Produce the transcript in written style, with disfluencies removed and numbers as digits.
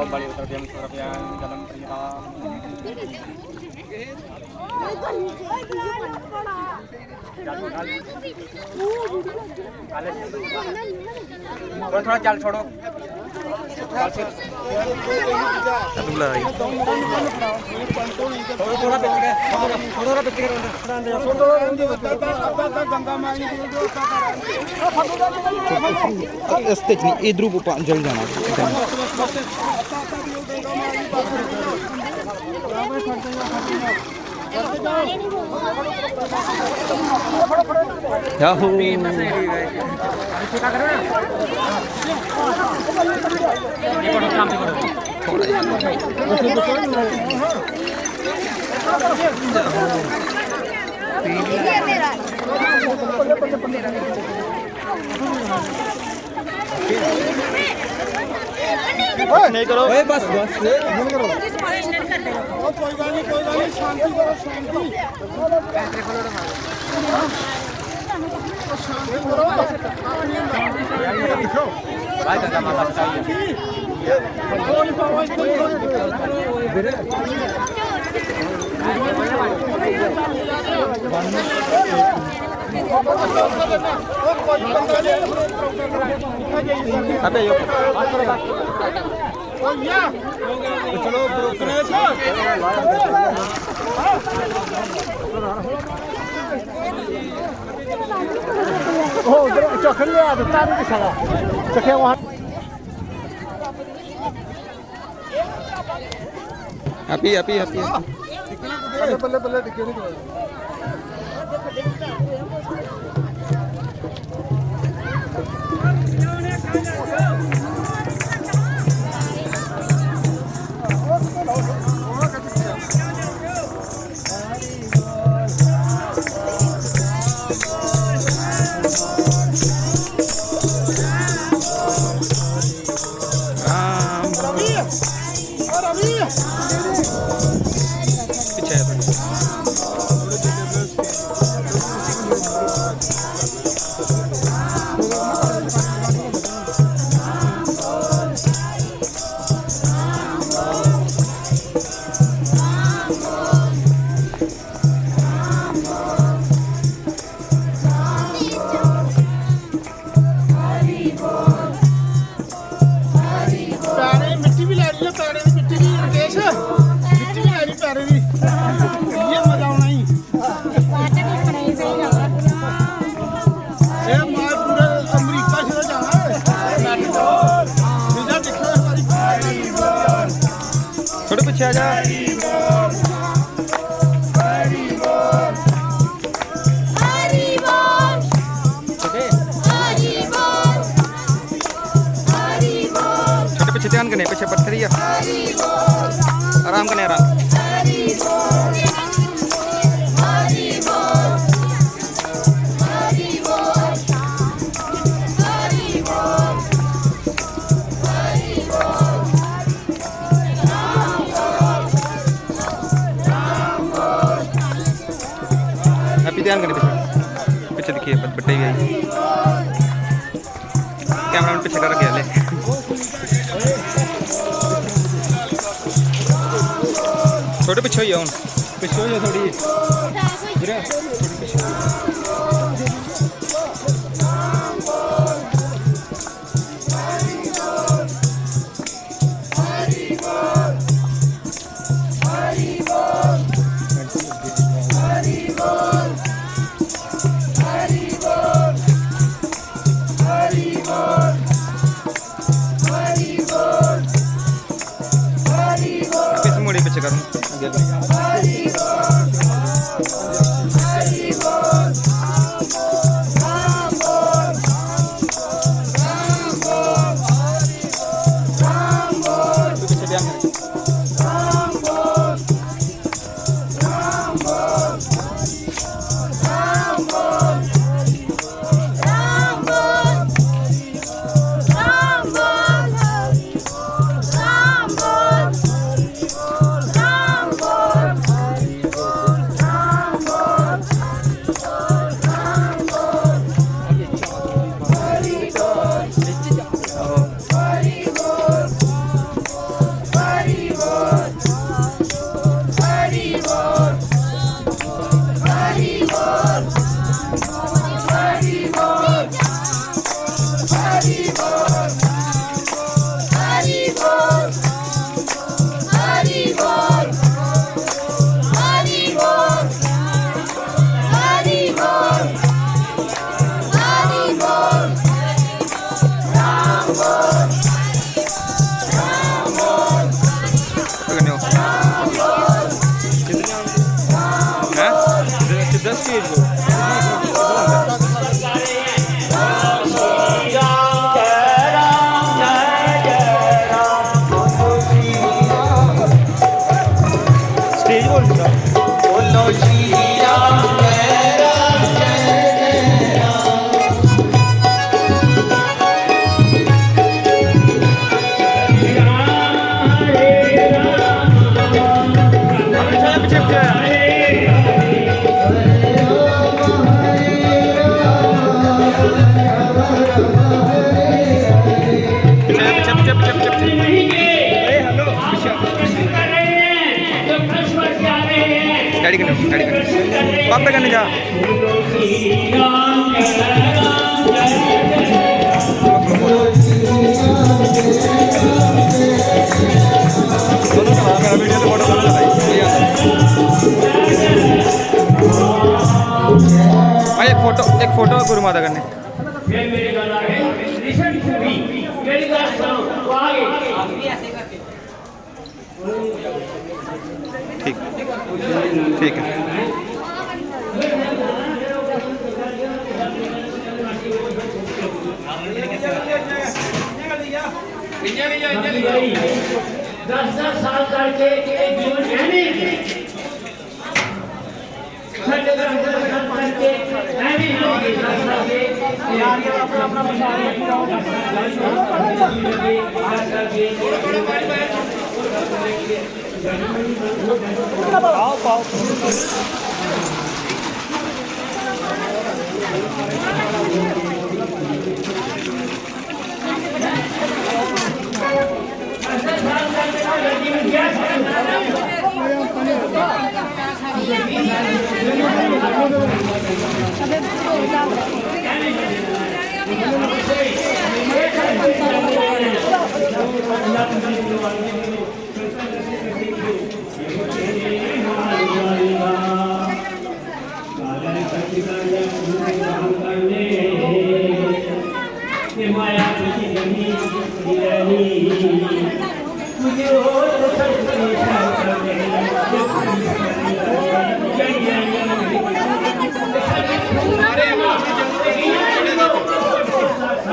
bali utarbiam surabian dalam perintah. थोड़ा चल छोड़ो इधर को जल जाना नहीं करो बस बस नहीं करो कोई बात नहीं शांति करो शांति भाई दादा मामा चाहिए अबे यो चलो चखन ले आ तारी के साला चखे वहां हैप्पी हैप्पी हैप्पी बल्ले बल्ले दिखे नहीं थोड़े पीछे आ जा छोटे पीछे ध्यान करने पीछे पत्थर ही आराम करने आराम ध्यान करने पीछे पीछे दिखिए बट्टे गई कैमरा में पीछे कर गया ले थोड़े पीछे ही पीछे हो थोड़ी पीछे करूँ डैडी कने पापे कने जा मेरा वीडियो तो फोटो भाई एक फोटो गुरु माता करने ठीक ठीक है दस साल करके जीवन